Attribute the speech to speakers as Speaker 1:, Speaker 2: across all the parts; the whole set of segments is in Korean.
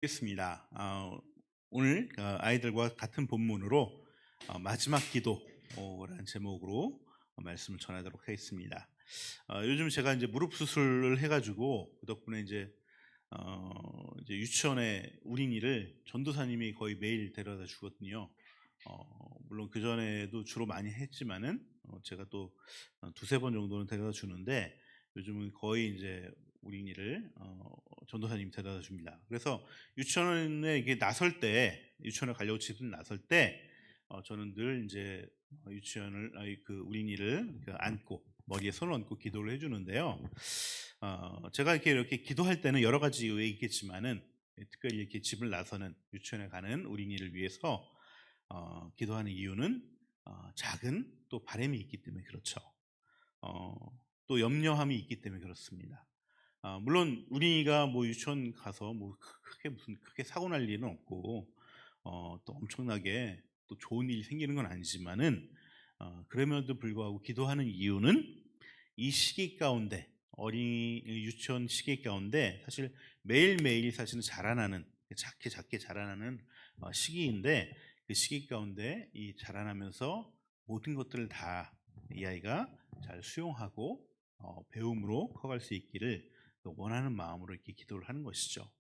Speaker 1: 겠습니다. 오늘 아이들과 같은 본문으로 마지막 기도라는 제목으로 말씀을 전하도록 하겠습니다. 요즘 제가 이제 무릎 수술을 해가지고 그 덕분에 이제 유치원에 우린이를 전도사님이 거의 매일 데려다 주거든요. 물론 그 전에도 주로 많이 했지만은 제가 또 두세 번 정도는 데려다 주는데 요즘은 거의 이제 우린이를 전도사님이 데려다 줍니다. 그래서 유치원에 이게 나설 때 유치원에 가려고 집을 나설 때 저는 늘 이제 유치원을 그 우린이를 안고 머리에 손을 얹고 기도를 해주는데요. 제가 이렇게 기도할 때는 여러 가지 이유가 있겠지만은 특별히 이렇게 집을 나서는 유치원에 가는 어린이를 위해서 기도하는 이유는 작은 또 바람이 있기 때문에 그렇죠. 어, 또 염려함이 있기 때문에 그렇습니다. 물론 우리가 뭐 유치원 가서 뭐 크게 무슨 크게 사고 날 일은 없고 또 엄청나게 또 좋은 일이 생기는 건 아니지만은 그럼에도 불구하고 기도하는 이유는 이 시기 가운데 어린이 유치원 시기 가운데 사실 매일매일 사실은 자라나는 작게 작게 자라나는 시기인데 그 시기 가운데 이 자라나면서 모든 것들을 다 이 아이가 잘 수용하고 배움으로 커갈 수 있기를 원하는 마음으로 이렇게 기도를 하는 것이죠.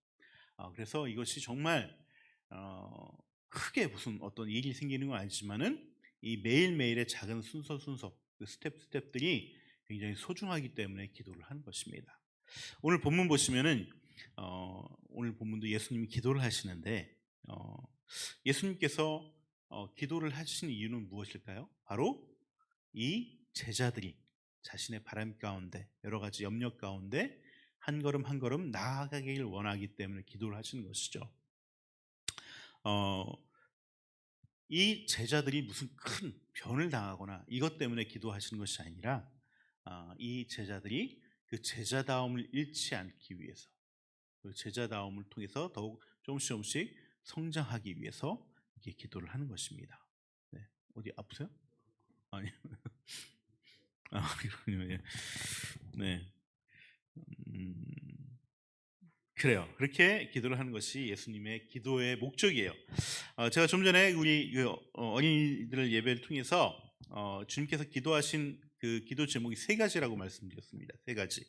Speaker 1: 그래서 이것이 정말 어, 크게 무슨 어떤 일이 생기는 건 아니지만은 이 매일매일의 작은 순서 그 스텝들이 굉장히 소중하기 때문에 기도를 하는 것입니다. 오늘 본문 보시면은 오늘 본문도 예수님이 기도를 하시는데 어, 예수님께서 기도를 하시는 이유는 무엇일까요? 바로 이 제자들이 자신의 바람 가운데 여러 가지 염려 가운데 한 걸음 한 걸음 나아가길 원하기 때문에 기도를 하시는 것이죠. 어, 이 제자들이 무슨 큰 변을 당하거나 이것 때문에 기도하시는 것이 아니라 이 제자들이 그 제자다움을 잃지 않기 위해서 그 제자다움을 통해서 더욱 조금씩 성장하기 위해서 이렇게 기도를 하는 것입니다. 네. 어디 아프세요? 아니. 그렇군요. 예. 네. 음, 그래요. 그렇게 기도를 하는 것이 예수님의 기도의 목적이에요. 제가 좀 전에 우리 어린이들 예배를 통해서 주님께서 기도하신 그 기도 제목이 세 가지라고 말씀드렸습니다. 세 가지.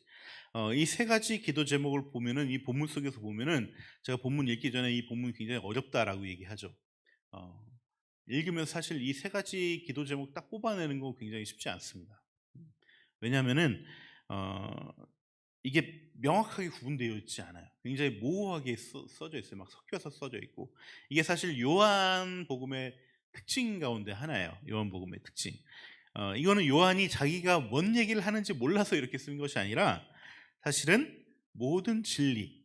Speaker 1: 이 세 가지 기도 제목을 보면은 이 본문 속에서 보면은 제가 본문 읽기 전에 이 본문이 굉장히 어렵다라고 얘기하죠. 어, 읽으면 사실 이 세 가지 기도 제목 딱 뽑아내는 거 굉장히 쉽지 않습니다. 왜냐하면은 어, 이게 명확하게 구분되어 있지 않아요. 굉장히 모호하게 써져 있어요. 막 섞여서 써져 있고. 이게 사실 요한복음의 특징 가운데 하나예요. 요한복음의 특징. 이거는 요한이 자기가 뭔 얘기를 하는지 몰라서 이렇게 쓴 것이 아니라 사실은 모든 진리,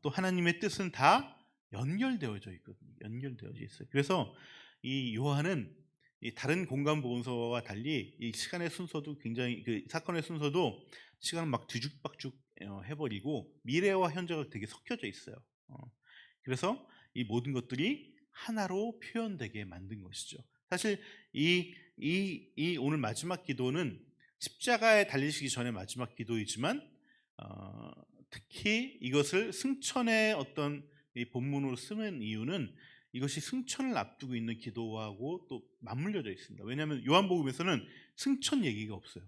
Speaker 1: 또 하나님의 뜻은 다 연결되어져 있거든요. 연결되어져 있어요. 그래서 이 요한은 이 다른 공간 보건서와 달리 이 시간의 순서도 굉장히 그 사건의 순서도 시간을 막 뒤죽박죽 해버리고 미래와 현재가 되게 섞여져 있어요. 어, 그래서 이 모든 것들이 하나로 표현되게 만든 것이죠. 사실 이 오늘 마지막 기도는 십자가에 달리시기 전에 마지막 기도이지만 어, 특히 이것을 승천의 어떤 이 본문으로 쓰는 이유는 이것이 승천을 앞두고 있는 기도하고 또 맞물려져 있습니다. 왜냐하면 요한복음에서는 승천 얘기가 없어요.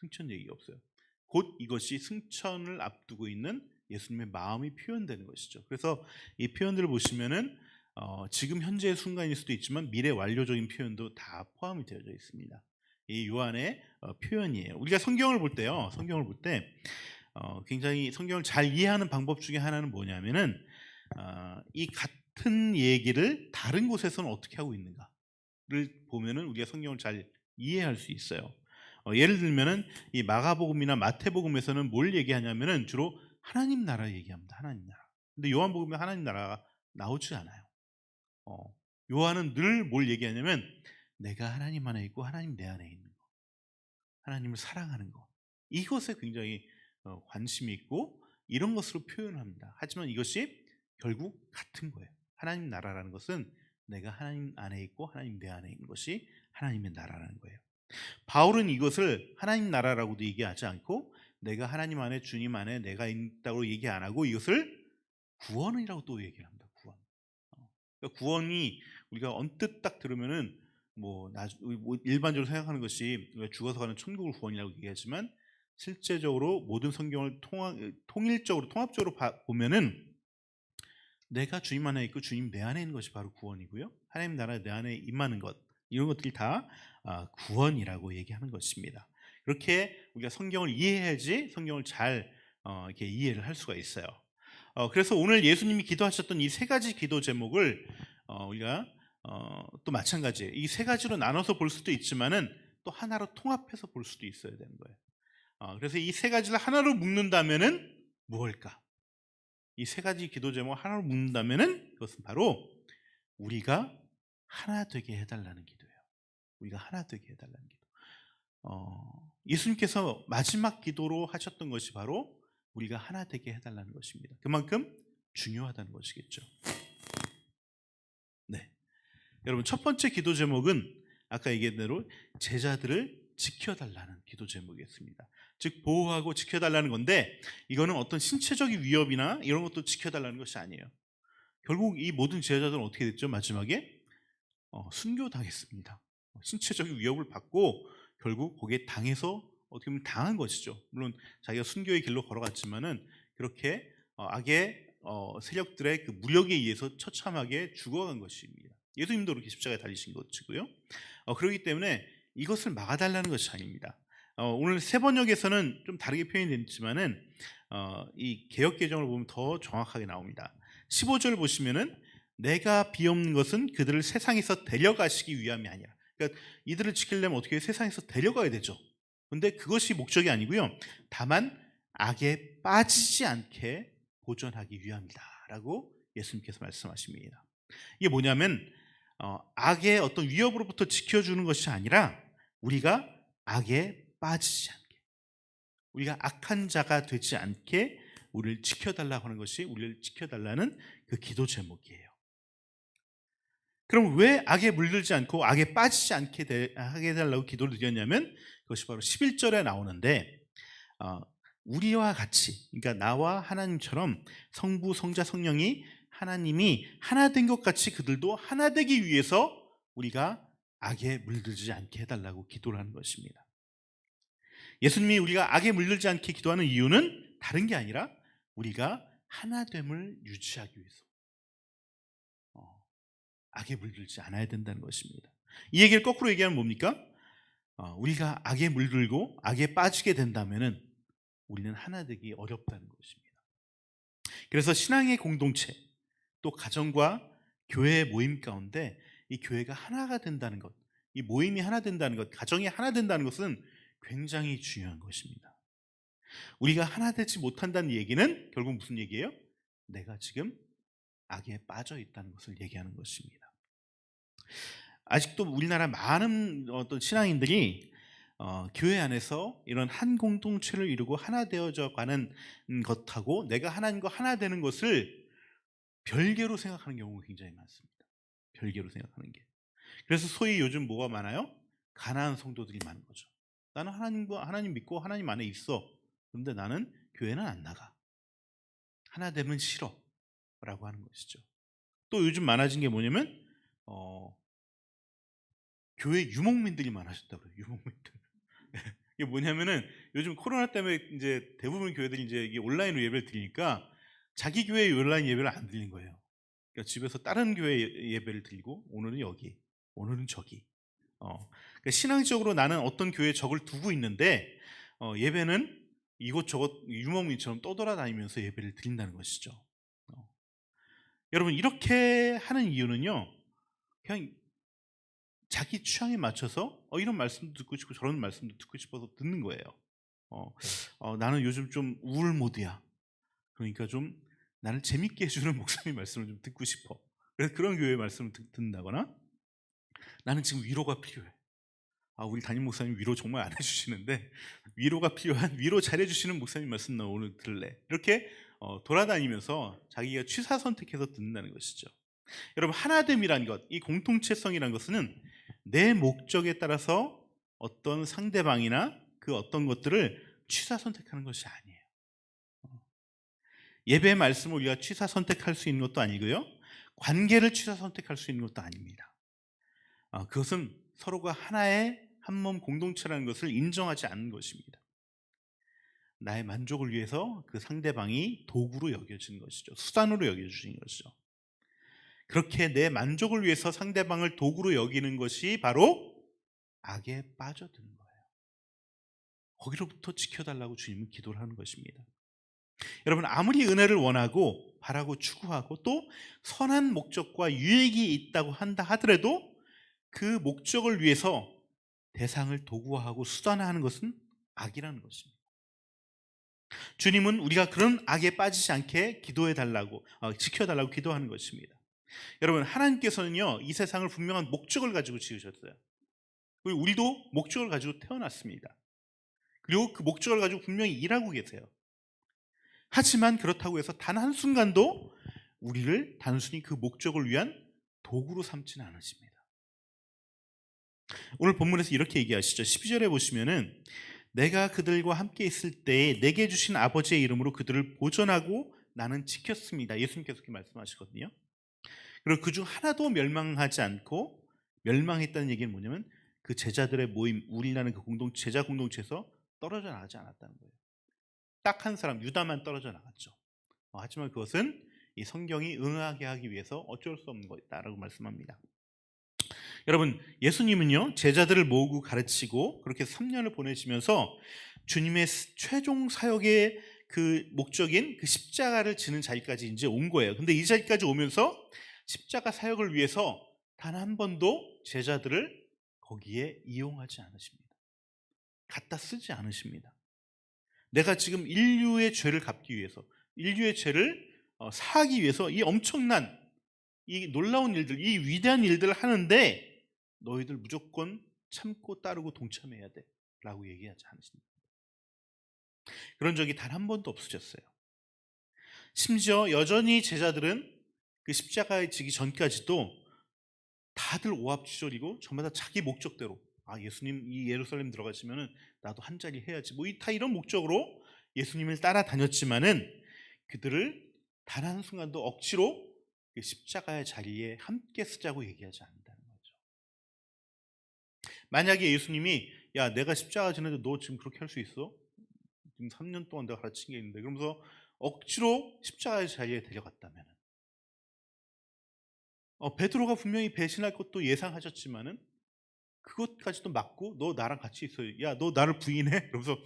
Speaker 1: 승천 얘기가 없어요. 곧 이것이 승천을 앞두고 있는 예수님의 마음이 표현되는 것이죠. 그래서 이 표현들을 보시면은 지금 현재의 순간일 수도 있지만 미래 완료적인 표현도 다 포함이 되어져 있습니다. 이 요한의 표현이에요. 우리가 성경을 볼 때요, 성경을 볼 때 굉장히 성경을 잘 이해하는 방법 중에 하나는 뭐냐면은 이 같은 얘기를 다른 곳에서는 어떻게 하고 있는가를 보면은 우리가 성경을 잘 이해할 수 있어요. 예를 들면은 이 마가복음이나 마태복음에서는 뭘 얘기하냐면은 주로 하나님 나라 얘기합니다. 하나님 나라. 근데 요한복음에 하나님 나라가 나오지 않아요. 어, 요한은 늘 뭘 얘기하냐면 내가 하나님 안에 있고 하나님 내 안에 있는 거. 하나님을 사랑하는 것. 이것에 굉장히 관심이 있고 이런 것으로 표현합니다. 하지만 이것이 결국 같은 거예요. 하나님 나라라는 것은 내가 하나님 안에 있고 하나님 내 안에 있는 것이 하나님의 나라라는 거예요. 바울은 이것을 하나님 나라라고도 얘기하지 않고 내가 하나님 안에 주님 안에 내가 있다고 얘기 안 하고 이것을 구원이라고 또 얘기를 합니다. 구원. 그러니까 구원이 우리가 언뜻 딱 들으면은 뭐 일반적으로 생각하는 것이 우리가 죽어서 가는 천국을 구원이라고 얘기하지만, 실제적으로 모든 성경을 통일적으로 통합적으로 보면은 내가 주님 안에 있고 주님 내 안에 있는 것이 바로 구원이고요. 하나님 나라 내 안에 임하는 것, 이런 것들이 다 구원이라고 얘기하는 것입니다. 그렇게 우리가 성경을 이해해야지 성경을 잘 이렇게 이해를 할 수가 있어요. 그래서 오늘 예수님이 기도하셨던 이 세 가지 기도 제목을 우리가 또 마찬가지예요. 이 세 가지로 나눠서 볼 수도 있지만은 또 하나로 통합해서 볼 수도 있어야 되는 거예요. 그래서 이 세 가지를 하나로 묶는다면은 무엇일까? 이 세 가지 기도 제목 하나로 묶는다면은 그것은 바로 우리가 하나 되게 해달라는 기도예요. 우리가 하나 되게 해달라는 기도. 예수님께서 마지막 기도로 하셨던 것이 바로 우리가 하나 되게 해달라는 것입니다. 그만큼 중요하다는 것이겠죠. 네, 여러분, 첫 번째 기도 제목은 아까 얘기한 대로 제자들을 지켜달라는 기도 제목이었습니다. 즉 보호하고 지켜달라는 건데, 이거는 어떤 신체적인 위협이나 이런 것도 지켜달라는 것이 아니에요. 결국 이 모든 제자들은 어떻게 됐죠? 마지막에 순교당했습니다. 신체적인 위협을 받고 결국 거기에 당해서 어떻게 보면 당한 것이죠. 물론 자기가 순교의 길로 걸어갔지만은 그렇게 악의 세력들의 그 무력에 의해서 처참하게 죽어간 것입니다. 예수님도 그렇게 십자가에 달리신 것이고요. 그렇기 때문에 이것을 막아달라는 것이 아닙니다. 오늘 세 번역에서는 좀 다르게 표현이 됐지만은 이 개역 개정을 보면 더 정확하게 나옵니다. 15절 보시면은 내가 비옵는 것은 그들을 세상에서 데려가시기 위함이 아니라, 그러니까 이들을 지키려면 어떻게 세상에서 데려가야 되죠. 근데 그것이 목적이 아니고요, 다만 악에 빠지지 않게 보존하기 위함이다 라고 예수님께서 말씀하십니다. 이게 뭐냐면 악의 어떤 위협으로부터 지켜주는 것이 아니라 우리가 악에 빠지지 않게, 우리가 악한 자가 되지 않게 우리를 지켜달라고 하는 것이 우리를 지켜달라는 그 기도 제목이에요. 그럼 왜 악에 물들지 않고 악에 빠지지 않게 하게 해달라고 기도를 드렸냐면, 그것이 바로 11절에 나오는데, 우리와 같이, 그러니까 나와 하나님처럼 성부, 성자, 성령이 하나님이 하나 된 것 같이 그들도 하나 되기 위해서 우리가 악에 물들지 않게 해달라고 기도를 하는 것입니다. 예수님이 우리가 악에 물들지 않게 기도하는 이유는 다른 게 아니라 우리가 하나됨을 유지하기 위해서 악에 물들지 않아야 된다는 것입니다. 이 얘기를 거꾸로 얘기하면 뭡니까? 우리가 악에 물들고 악에 빠지게 된다면은 우리는 하나 되기 어렵다는 것입니다. 그래서 신앙의 공동체, 또 가정과 교회의 모임 가운데 이 교회가 하나가 된다는 것, 이 모임이 하나 된다는 것, 가정이 하나 된다는 것은 굉장히 중요한 것입니다. 우리가 하나 되지 못한다는 얘기는 결국 무슨 얘기예요? 내가 지금 악에 빠져 있다는 것을 얘기하는 것입니다. 아직도 우리나라 많은 어떤 신앙인들이 교회 안에서 이런 한 공동체를 이루고 하나 되어져 가는 것하고 내가 하나님과 하나 되는 것을 별개로 생각하는 경우가 굉장히 많습니다. 별개로 생각하는 게. 그래서 소위 요즘 뭐가 많아요? 가난한 성도들이 많은 거죠. 나는 하나님 믿고 하나님 안에 있어. 그런데 나는 교회는 안 나가. 하나 되면 싫어. 라고 하는 것이죠. 또 요즘 많아진 게 뭐냐면 교회 유목민들이 많아졌다고요. 유목민들. 이게 뭐냐면은 요즘 코로나 때문에 이제 대부분 교회들이 이제 이게 온라인으로 예배를 드리니까 자기 교회 온라인 예배를 안 드리는 거예요. 그러니까 집에서 다른 교회 예배를 드리고, 오늘은 여기, 오늘은 저기. 그러니까 신앙적으로 나는 어떤 교회에 적을 두고 있는데 예배는 이곳저곳 유목민처럼 떠돌아다니면서 예배를 드린다는 것이죠. 여러분, 이렇게 하는 이유는요, 그냥 자기 취향에 맞춰서 이런 말씀도 듣고 싶고 저런 말씀도 듣고 싶어서 듣는 거예요. 나는 요즘 좀 우울 모드야. 그러니까 좀 나를 재밌게 해주는 목사님 말씀을 좀 듣고 싶어. 그래서 그런 교회 말씀을 듣는다거나, 나는 지금 위로가 필요해. 우리 담임 목사님 위로 정말 안 해주시는데 위로가 필요한, 위로 잘해주시는 목사님 말씀 나 오늘 들래. 이렇게 돌아다니면서 자기가 취사 선택해서 듣는다는 것이죠. 여러분, 하나됨이란 것, 이 공동체성이란 것은 내 목적에 따라서 어떤 상대방이나 그 어떤 것들을 취사 선택하는 것이 아니에요. 예배의 말씀을 우리가 취사 선택할 수 있는 것도 아니고요. 관계를 취사 선택할 수 있는 것도 아닙니다. 그것은 서로가 하나의 한 몸 공동체라는 것을 인정하지 않는 것입니다. 나의 만족을 위해서 그 상대방이 도구로 여겨지는 것이죠. 수단으로 여겨지는 것이죠. 그렇게 내 만족을 위해서 상대방을 도구로 여기는 것이 바로 악에 빠져드는 거예요. 거기로부터 지켜달라고 주님은 기도를 하는 것입니다. 여러분, 아무리 은혜를 원하고 바라고 추구하고 또 선한 목적과 유익이 있다고 한다 하더라도 그 목적을 위해서 대상을 도구화하고 수단화하는 것은 악이라는 것입니다. 주님은 우리가 그런 악에 빠지지 않게 기도해달라고, 지켜달라고 기도하는 것입니다. 여러분, 하나님께서는요, 이 세상을 분명한 목적을 가지고 지으셨어요. 그리고 우리도 목적을 가지고 태어났습니다. 그리고 그 목적을 가지고 분명히 일하고 계세요. 하지만 그렇다고 해서 단 한순간도 우리를 단순히 그 목적을 위한 도구로 삼지는 않으십니다. 오늘 본문에서 이렇게 얘기하시죠. 12절에 보시면은 내가 그들과 함께 있을 때에 내게 주신 아버지의 이름으로 그들을 보존하고 나는 지켰습니다. 예수님께서 그렇게 말씀하시거든요. 그리고 그중 하나도 멸망하지 않고, 멸망했다는 얘기는 뭐냐면 그 제자들의 모임, 우리라는 그 제자 공동체에서 떨어져 나가지 않았다는 거예요. 딱 한 사람, 유다만 떨어져 나갔죠. 하지만 그것은 이 성경이 응하게 하기 위해서 어쩔 수 없는 것이다라고 말씀합니다. 여러분, 예수님은요, 제자들을 모으고 가르치고 그렇게 3년을 보내시면서 주님의 최종 사역의 그 목적인 그 십자가를 지는 자리까지 이제 온 거예요. 근데 이 자리까지 오면서 십자가 사역을 위해서 단 한 번도 제자들을 거기에 이용하지 않으십니다. 갖다 쓰지 않으십니다. 내가 지금 인류의 죄를 갚기 위해서, 인류의 죄를 사하기 위해서 이 엄청난, 이 놀라운 일들, 이 위대한 일들을 하는데 너희들 무조건 참고 따르고 동참해야 돼 라고 얘기하지 않으십니다. 그런 적이 단 한 번도 없으셨어요. 심지어 여전히 제자들은 그 십자가에 지기 전까지도 다들 오합지졸이고 저마다 자기 목적대로, 예수님 이 예루살렘 들어가시면은 나도 한 자리 해야지, 다 이런 목적으로 예수님을 따라다녔지만은 그들을 단 한순간도 억지로 그 십자가의 자리에 함께 쓰자고 얘기하지 않는다는 거죠. 만약에 예수님이 야, 내가 십자가 지는데 너 지금 그렇게 할 수 있어? 지금 3년 동안 내가 가르친 게 있는데, 그러면서 억지로 십자가의 자리에 데려갔다면, 베드로가 분명히 배신할 것도 예상하셨지만은 그것까지도 막고 너 나랑 같이 있어. 야, 너 나를 부인해? 그러면서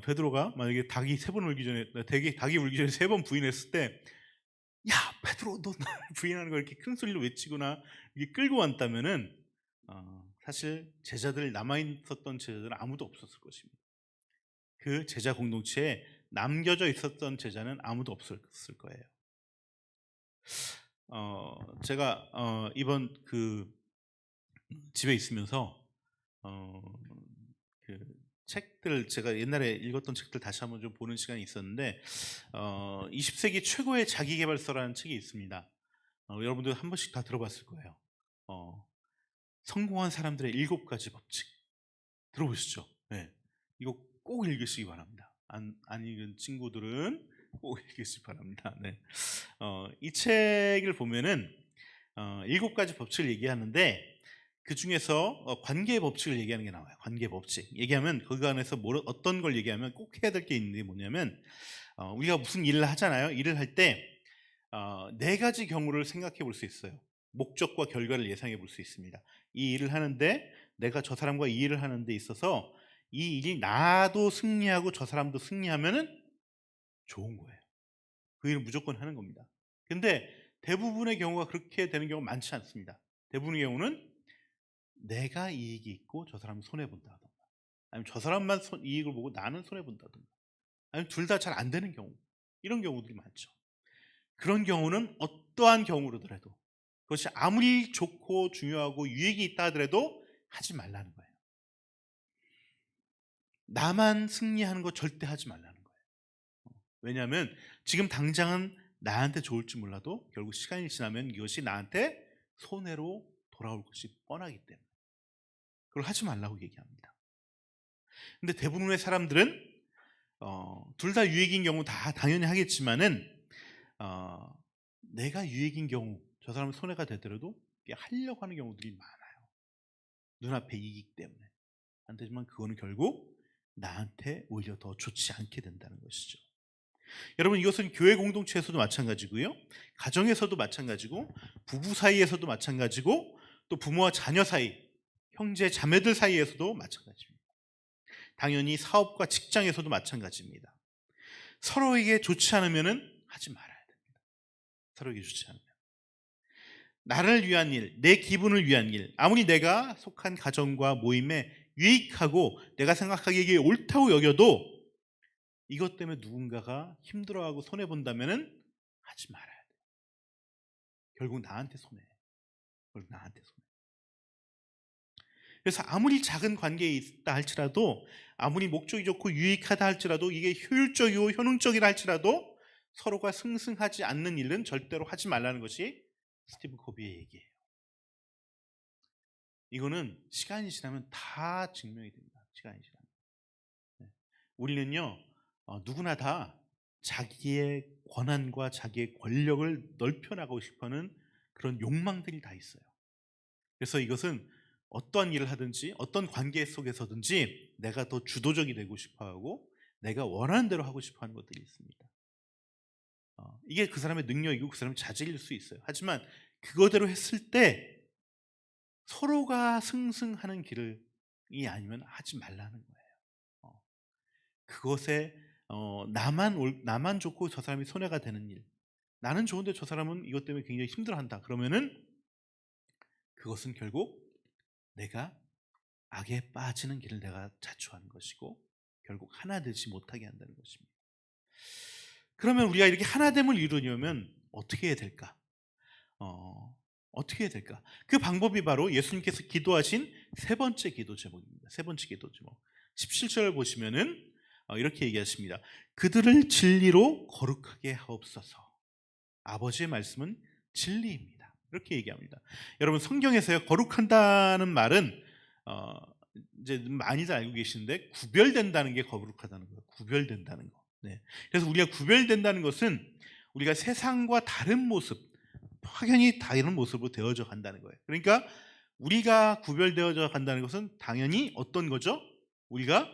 Speaker 1: 베드로가 만약에 닭이 울기 전에, 닭이 울기 전에 3번 부인했을 때, 야, 베드로 너 나를 부인하는 걸 이렇게 큰 소리로 외치거나 이렇게 끌고 왔다면은 사실 남아있었던 제자들은 아무도 없었을 것입니다. 그 제자 공동체에 남겨져 있었던 제자는 아무도 없었을 거예요. 제가 이번 그 집에 있으면서 그 책들, 제가 옛날에 읽었던 책들 다시 한번 좀 보는 시간이 있었는데 20세기 최고의 자기계발서라는 책이 있습니다. 여러분들 한 번씩 다 들어봤을 거예요. 성공한 사람들의 7가지 법칙 들어보시죠. 네. 이거 꼭 읽으시기 바랍니다. 안 읽은 친구들은 꼭 읽으시기 바랍니다. 네. 이 책을 보면은 7가지 법칙을 얘기하는데 그 중에서 관계 법칙을 얘기하는 게 나와요. 관계 법칙 얘기하면 그 안에서 어떤 걸 얘기하면 꼭 해야 될 게 있는 게 뭐냐면, 우리가 무슨 일을 하잖아요. 일을 할 때 4가지 경우를 생각해 볼 수 있어요. 목적과 결과를 예상해 볼 수 있습니다. 이 일을 하는데 내가 저 사람과 이 일을 하는 데 있어서 이 일이 나도 승리하고 저 사람도 승리하면은 좋은 거예요. 그 일은 무조건 하는 겁니다. 근데 대부분의 경우가 그렇게 되는 경우가 많지 않습니다. 대부분의 경우는 내가 이익이 있고 저 사람은 손해본다던가, 아니면 저 사람만 이익을 보고 나는 손해본다던가, 아니면 둘 다 잘 안 되는 경우, 이런 경우들이 많죠. 그런 경우는 어떠한 경우로더라도, 그것이 아무리 좋고 중요하고 유익이 있다 하더라도 하지 말라는 거예요. 나만 승리하는 거 절대 하지 말라는 거예요. 왜냐하면 지금 당장은 나한테 좋을지 몰라도 결국 시간이 지나면 이것이 나한테 손해로 돌아올 것이 뻔하기 때문에 그걸 하지 말라고 얘기합니다. 근데 대부분의 사람들은 둘 다 유익인 경우 다 당연히 하겠지만은 내가 유익인 경우 저 사람은 손해가 되더라도 하려고 하는 경우들이 많아요. 눈앞에 이익 때문에. 안 되지만 그거는 결국 나한테 오히려 더 좋지 않게 된다는 것이죠. 여러분, 이것은 교회 공동체에서도 마찬가지고요, 가정에서도 마찬가지고, 부부 사이에서도 마찬가지고, 또 부모와 자녀 사이, 형제 자매들 사이에서도 마찬가지입니다. 당연히 사업과 직장에서도 마찬가지입니다. 서로에게 좋지 않으면 하지 말아야 됩니다. 서로에게 좋지 않으면. 나를 위한 일, 내 기분을 위한 일, 아무리 내가 속한 가정과 모임에 유익하고 내가 생각하기에 이게 옳다고 여겨도 이것 때문에 누군가가 힘들어하고 손해본다면 하지 말아야 돼요. 결국 나한테 손해. 결국 나한테 손해. 그래서 아무리 작은 관계에 있다 할지라도, 아무리 목적이 좋고 유익하다 할지라도, 이게 효율적이고 효능적이라 할지라도 서로가 승승하지 않는 일은 절대로 하지 말라는 것이 스티븐 코비의 얘기예요. 이거는 시간이 지나면 다 증명이 됩니다. 시간이 지나면. 우리는요, 누구나 다 자기의 권한과 자기의 권력을 넓혀나가고 싶어하는 그런 욕망들이 다 있어요. 그래서 이것은 어떠한 일을 하든지 어떤 관계 속에서든지 내가 더 주도적이 되고 싶어하고 내가 원하는 대로 하고 싶어하는 것들이 있습니다. 이게 그 사람의 능력이고 그 사람의 자질일 수 있어요. 하지만 그거대로 했을 때 서로가 승승하는 길이 아니면 하지 말라는 거예요. 그것에 나만 좋고 저 사람이 손해가 되는 일, 나는 좋은데 저 사람은 이것 때문에 굉장히 힘들어한다, 그러면은 그것은 결국 내가 악에 빠지는 길을 내가 자초하는 것이고 결국 하나 되지 못하게 한다는 것입니다. 그러면 우리가 이렇게 하나됨을 이루려면 어떻게 해야 될까? 어떻게 해야 될까? 그 방법이 바로 예수님께서 기도하신 세 번째 기도 제목입니다. 세 번째 기도 제목 17절 보시면은 이렇게 얘기하십니다. 그들을 진리로 거룩하게 하옵소서. 아버지의 말씀은 진리입니다. 이렇게 얘기합니다. 여러분, 성경에서요, 거룩한다는 말은 이제 많이들 알고 계시는데 구별된다는 게 거룩하다는 거예요. 구별된다는 거. 네. 그래서 우리가 구별된다는 것은 우리가 세상과 다른 모습, 확연히 다른 모습으로 되어져 간다는 거예요. 그러니까 우리가 구별되어져 간다는 것은 당연히 어떤 거죠? 우리가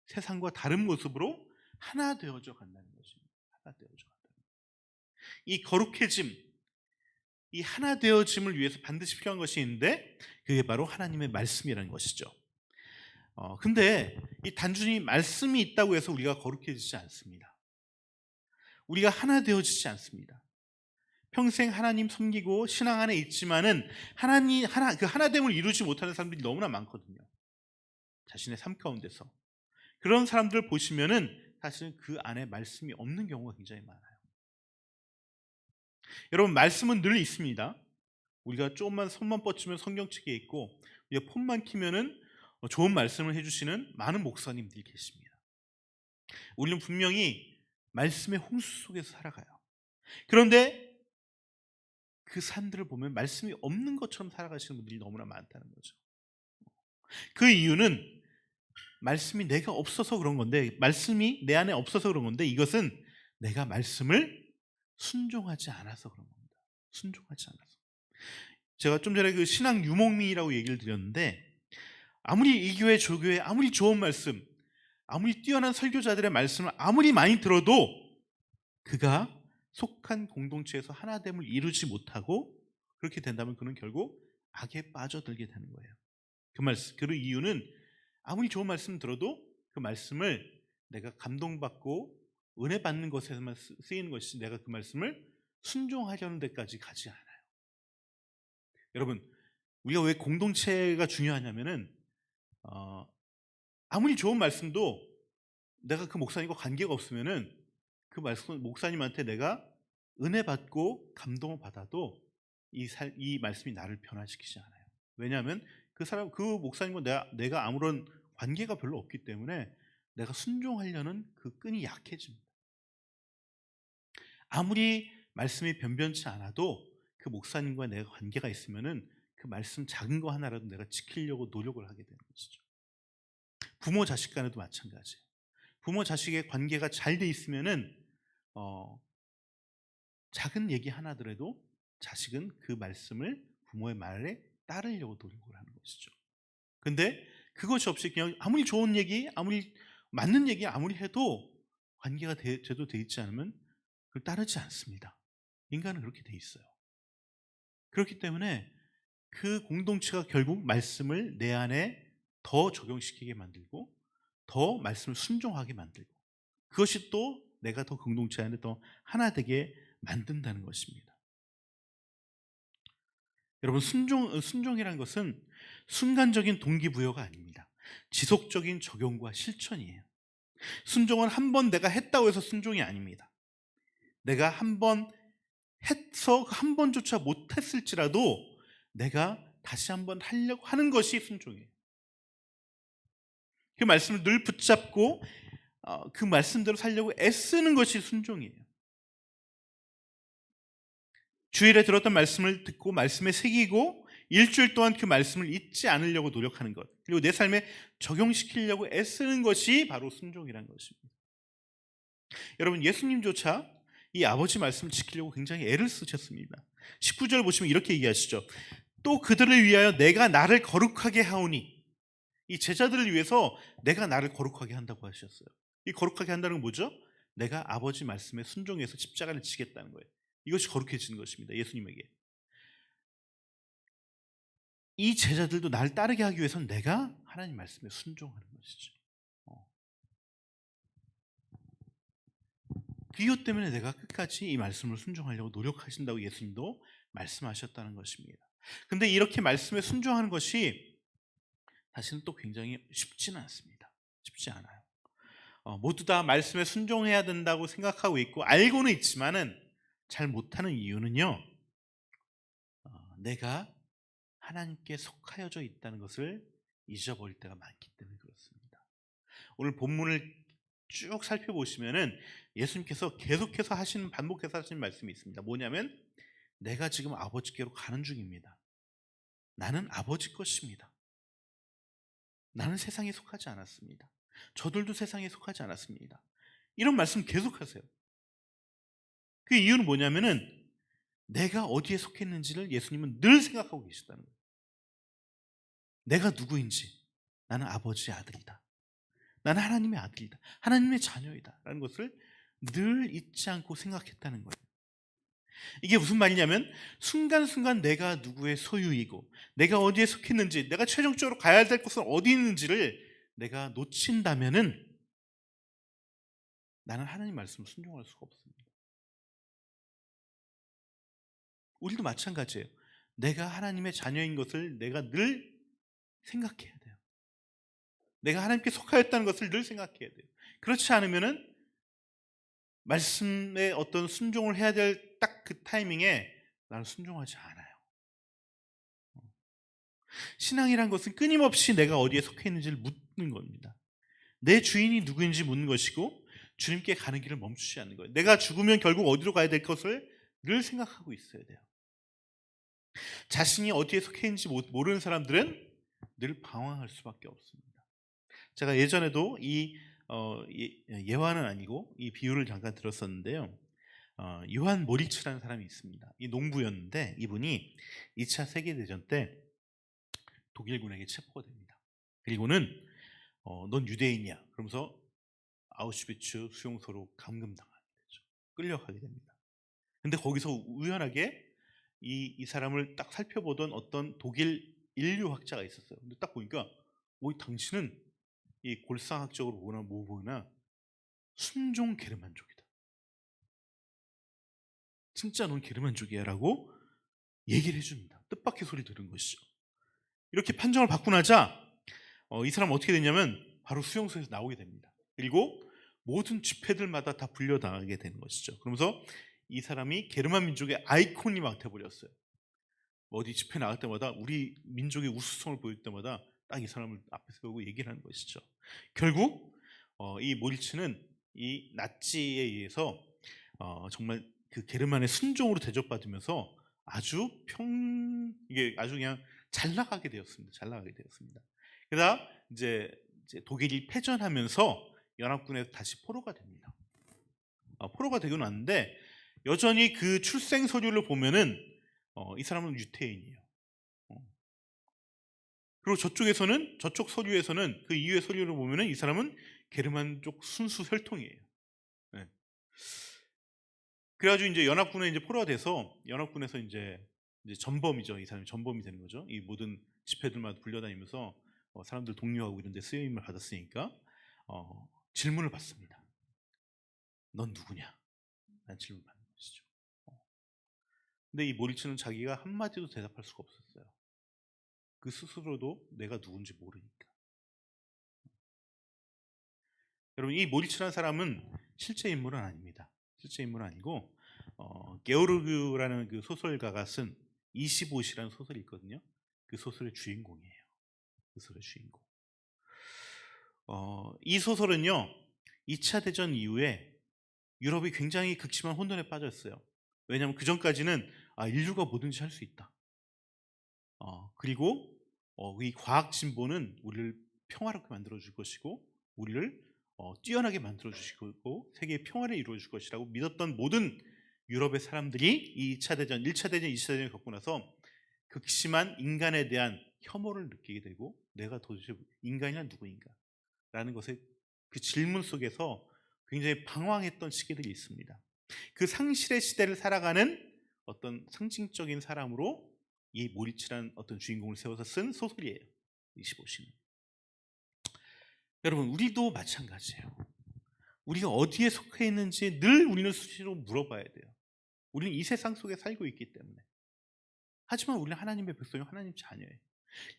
Speaker 1: 세상과 다른 모습으로 하나 되어져 간다는 것입니다. 하나 되어져 간다는 것. 이 거룩해짐, 이 하나 되어짐을 위해서 반드시 필요한 것이 있는데 그게 바로 하나님의 말씀이라는 것이죠. 근데 이 단순히 말씀이 있다고 해서 우리가 거룩해지지 않습니다. 우리가 하나 되어지지 않습니다. 평생 하나님 섬기고 신앙 안에 있지만은 그 하나됨을 이루지 못하는 사람들이 너무나 많거든요. 자신의 삶 가운데서. 그런 사람들 보시면은 사실은 그 안에 말씀이 없는 경우가 굉장히 많아요. 여러분, 말씀은 늘 있습니다. 우리가 조금만 손만 뻗치면 성경책에 있고, 우리가 폰만 키면은 좋은 말씀을 해주시는 많은 목사님들이 계십니다. 우리는 분명히 말씀의 홍수 속에서 살아가요. 그런데 그 사람들을 보면 말씀이 없는 것처럼 살아가시는 분들이 너무나 많다는 거죠. 그 이유는 말씀이 내가 없어서 그런 건데, 말씀이 내 안에 없어서 그런 건데, 이것은 내가 말씀을 순종하지 않아서 그런 겁니다. 순종하지 않아서. 제가 좀 전에 그 신앙 유목민이라고 얘기를 드렸는데, 아무리 이 교회 저 교회 아무리 좋은 말씀, 아무리 뛰어난 설교자들의 말씀을 아무리 많이 들어도 그가 속한 공동체에서 하나됨을 이루지 못하고 그렇게 된다면 그는 결국 악에 빠져들게 되는 거예요. 그 이유는 아무리 좋은 말씀 들어도 그 말씀을 내가 감동받고 은혜 받는 것에서만 쓰이는 것이 내가 그 말씀을 순종하려는 데까지 가지 않아요. 여러분, 우리가 왜 공동체가 중요하냐면은 아무리 좋은 말씀도 내가 그 목사님과 관계가 없으면은 그 말씀 목사님한테 내가 은혜 받고 감동을 받아도 이 말씀이 나를 변화시키지 않아요. 왜냐하면 그 목사님과 내가 아무런 관계가 별로 없기 때문에 내가 순종하려는 그 끈이 약해집니다. 아무리 말씀이 변변치 않아도 그 목사님과 내가 관계가 있으면은 그 말씀 작은 거 하나라도 내가 지키려고 노력을 하게 되는 것이죠. 부모 자식 간에도 마찬가지예요. 부모 자식의 관계가 잘 돼 있으면은 작은 얘기 하나더라도 자식은 그 말씀을 부모의 말에 따르려고 노력을 하는 것이죠. 근데 그것이 없이 그냥 아무리 좋은 얘기, 아무리 맞는 얘기 아무리 해도 관계가 제대로 돼 있지 않으면 그걸 따르지 않습니다. 인간은 그렇게 돼 있어요. 그렇기 때문에 그 공동체가 결국 말씀을 내 안에 더 적용시키게 만들고 더 말씀을 순종하게 만들고 그것이 또 내가 더 공동체 안에 더 하나 되게 만든다는 것입니다. 여러분 순종이라는 것은 순간적인 동기부여가 아닙니다. 지속적인 적용과 실천이에요. 순종은 한 번 내가 했다고 해서 순종이 아닙니다. 내가 한 번 해서 한 번조차 못했을지라도 내가 다시 한 번 하려고 하는 것이 순종이에요. 그 말씀을 늘 붙잡고 그 말씀대로 살려고 애쓰는 것이 순종이에요. 주일에 들었던 말씀을 듣고 말씀에 새기고 일주일 동안 그 말씀을 잊지 않으려고 노력하는 것, 그리고 내 삶에 적용시키려고 애쓰는 것이 바로 순종이라는 것입니다. 여러분, 예수님조차 이 아버지 말씀을 지키려고 굉장히 애를 쓰셨습니다. 19절 보시면 이렇게 얘기하시죠. 또 그들을 위하여 내가 나를 거룩하게 하오니, 이 제자들을 위해서 내가 나를 거룩하게 한다고 하셨어요. 이 거룩하게 한다는 건 뭐죠? 내가 아버지 말씀에 순종해서 십자가를 지겠다는 거예요. 이것이 거룩해지는 것입니다. 예수님에게. 이 제자들도 나를 따르게 하기 위해서는 내가 하나님 말씀에 순종하는 것이죠. 그 이유 때문에 내가 끝까지 이 말씀을 순종하려고 노력하신다고 예수님도 말씀하셨다는 것입니다. 근데 이렇게 말씀에 순종하는 것이 사실은 또 굉장히 쉽지는 않습니다. 쉽지 않아요. 모두 다 말씀에 순종해야 된다고 생각하고 있고 알고는 있지만은 잘 못하는 이유는요, 내가 하나님께 속하여져 있다는 것을 잊어버릴 때가 많기 때문에 그렇습니다. 오늘 본문을 쭉 살펴보시면은 예수님께서 계속해서 반복해서 하시는 말씀이 있습니다. 뭐냐면 내가 지금 아버지께로 가는 중입니다. 나는 아버지 것입니다. 나는 세상에 속하지 않았습니다. 저들도 세상에 속하지 않았습니다. 이런 말씀 계속하세요. 그 이유는 뭐냐면은 내가 어디에 속했는지를 예수님은 늘 생각하고 계시다는 거예요. 내가 누구인지, 나는 아버지의 아들이다. 나는 하나님의 아들이다. 하나님의 자녀이다. 라는 것을 늘 잊지 않고 생각했다는 거예요. 이게 무슨 말이냐면 순간순간 내가 누구의 소유이고 내가 어디에 속했는지, 내가 최종적으로 가야 될 곳은 어디 있는지를 내가 놓친다면은 나는 하나님 말씀을 순종할 수가 없습니다. 우리도 마찬가지예요. 내가 하나님의 자녀인 것을 내가 늘 생각해야 돼요. 내가 하나님께 속하였다는 것을 늘 생각해야 돼요. 그렇지 않으면은 말씀에 어떤 순종을 해야 될 딱 그 타이밍에 나는 순종하지 않아요. 신앙이란 것은 끊임없이 내가 어디에 속해 있는지를 묻는 겁니다. 내 주인이 누구인지 묻는 것이고 주님께 가는 길을 멈추지 않는 거예요. 내가 죽으면 결국 어디로 가야 될 것을 늘 생각하고 있어야 돼요. 자신이 어디에 속해 있는지 모르는 사람들은 늘 방황할 수밖에 없습니다. 제가 예전에도 예화는 아니고 이 비유를 잠깐 들었었는데요. 요한 모리츠라는 사람이 있습니다. 이 농부였는데 이분이 2차 세계대전 때 독일군에게 체포가 됩니다. 그리고는 넌 유대인이야. 그러면서 아우슈비츠 수용소로 감금당하게 되죠. 끌려가게 됩니다. 근데 거기서 우연하게 이 사람을 딱 살펴보던 어떤 독일 인류학자가 있었어요. 근데 딱 보니까 당신은 이 골상학적으로 뭐 보나 순종 게르만족이다. 진짜 넌 게르만족이야 라고 얘기를 해줍니다. 뜻밖의 소리 들은 것이죠. 이렇게 판정을 받고 나자 이 사람은 어떻게 됐냐면 바로 수용소에서 나오게 됩니다. 그리고 모든 집회들마다 다 불려당하게 되는 것이죠. 그러면서 이 사람이 게르만 민족의 아이콘이 막 돼버렸어요. 어디 집회 나갈 때마다 우리 민족의 우수성을 보일 때마다 딱 이 사람을 앞에 세우고 얘기를 하는 것이죠. 결국 이 모리츠는 이 나치에 의해서 정말 그 게르만의 순종으로 대접받으면서 이게 아주 그냥 잘 나가게 되었습니다. 잘 나가게 되었습니다. 그러다 이제 독일이 패전하면서 연합군에 다시 포로가 됩니다. 포로가 되고 났는데 여전히 그 출생 서류를 보면은 이 사람은 유태인이에요. 그리고 저쪽 서류에서는 그 이후의 서류를 보면은 이 사람은 게르만 쪽 순수 혈통이에요. 네. 그래가지고 이제 연합군에 이제 포로가 돼서 연합군에서 이제 전범이죠. 이 사람이 전범이 되는 거죠. 이 모든 집회들마다 불려다니면서 사람들 독려하고 이런 데 쓰임을 받았으니까 질문을 받습니다. 넌 누구냐? 라는 질문을 받는 것이죠. 근데 이 모리츠는 자기가 한마디도 대답할 수가 없었어요. 그 스스로도 내가 누군지 모르니까. 여러분, 이 모리츠라는 사람은 실제 인물은 아닙니다. 실제 인물은 아니고 게오르그라는 그 소설가가 쓴 25시라는 소설이 있거든요. 그 소설의 주인공이에요. 그 소설의 주인공. 이 소설은요, 2차 대전 이후에 유럽이 굉장히 극심한 혼돈에 빠졌어요. 왜냐하면 그 전까지는 인류가 뭐든지 할 수 있다. 그리고 이 과학 진보는 우리를 평화롭게 만들어 줄 것이고 우리를 뛰어나게 만들어 주시고 세계의 평화를 이루어 줄 것이라고 믿었던 모든 유럽의 사람들이 2차 대전, 1차 대전, 2차 대전을 겪고 나서 극심한 인간에 대한 혐오를 느끼게 되고 내가 도대체 인간이란 누구인가? 라는 것의 그 질문 속에서 굉장히 방황했던 시기들이 있습니다. 그 상실의 시대를 살아가는 어떤 상징적인 사람으로 이 모리츠라는 어떤 주인공을 세워서 쓴 소설이에요. 25시는. 여러분, 우리도 마찬가지예요. 우리가 어디에 속해 있는지 늘 우리는 수시로 물어봐야 돼요. 우리는 이 세상 속에 살고 있기 때문에. 하지만 우리는 하나님의 백성이고 하나님 자녀예요.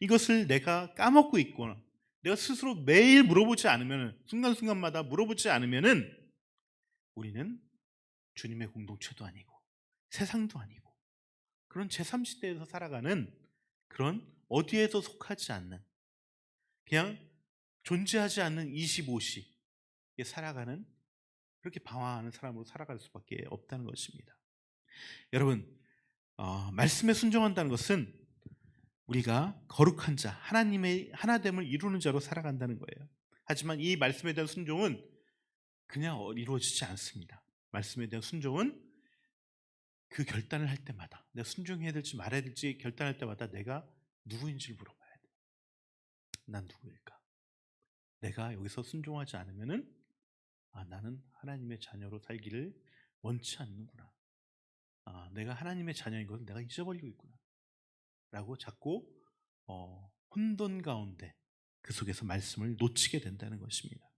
Speaker 1: 이것을 내가 까먹고 있거나 내가 스스로 매일 물어보지 않으면, 순간순간마다 물어보지 않으면은 우리는 주님의 공동체도 아니고 세상도 아니고 그런 제3시대에서 살아가는 그런 어디에도 속하지 않는 그냥 존재하지 않는 25시에 살아가는 그렇게 방황하는 사람으로 살아갈 수밖에 없다는 것입니다. 여러분, 말씀에 순종한다는 것은 우리가 거룩한 자, 하나님의 하나됨을 이루는 자로 살아간다는 거예요. 하지만 이 말씀에 대한 순종은 그냥 이루어지지 않습니다. 말씀에 대한 순종은 그 결단을 할 때마다 내가 순종해야 될지 말아야 될지 결단할 때마다 내가 누구인지를 물어봐야 돼요. 난 누구일까? 내가 여기서 순종하지 않으면은 나는 하나님의 자녀로 살기를 원치 않는구나. 내가 하나님의 자녀인 것을 내가 잊어버리고 있구나. 라고 자꾸 혼돈 가운데 그 속에서 말씀을 놓치게 된다는 것입니다.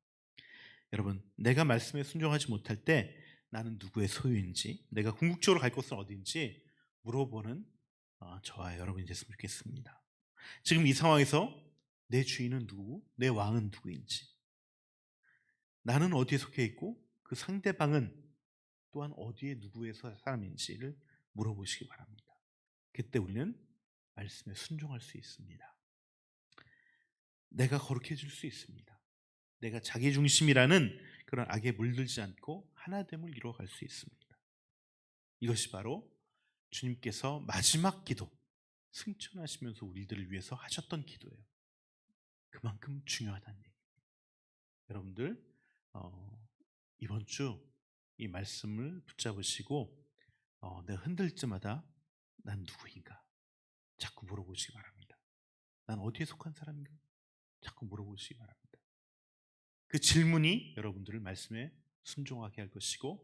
Speaker 1: 여러분, 내가 말씀에 순종하지 못할 때 나는 누구의 소유인지, 내가 궁극적으로 갈 곳은 어딘지 물어보는 저와 여러분이 됐으면 좋겠습니다. 지금 이 상황에서 내 주인은 누구, 내 왕은 누구인지, 나는 어디에 속해 있고 그 상대방은 또한 어디에 누구의 사람인지를 물어보시기 바랍니다. 그때 우리는 말씀에 순종할 수 있습니다. 내가 거룩해질 수 있습니다. 내가 자기중심이라는 그런 악에 물들지 않고 하나됨을 이루어갈 수 있습니다. 이것이 바로 주님께서 마지막 기도, 승천하시면서 우리들을 위해서 하셨던 기도예요. 그만큼 중요하다는 얘기입니다. 여러분들 이번 주 이 말씀을 붙잡으시고 내가 흔들 때마다 난 누구인가 자꾸 물어보시기 바랍니다. 난 어디에 속한 사람인가 자꾸 물어보시기 바랍니다. 그 질문이 여러분들을 말씀에 순종하게 할 것이고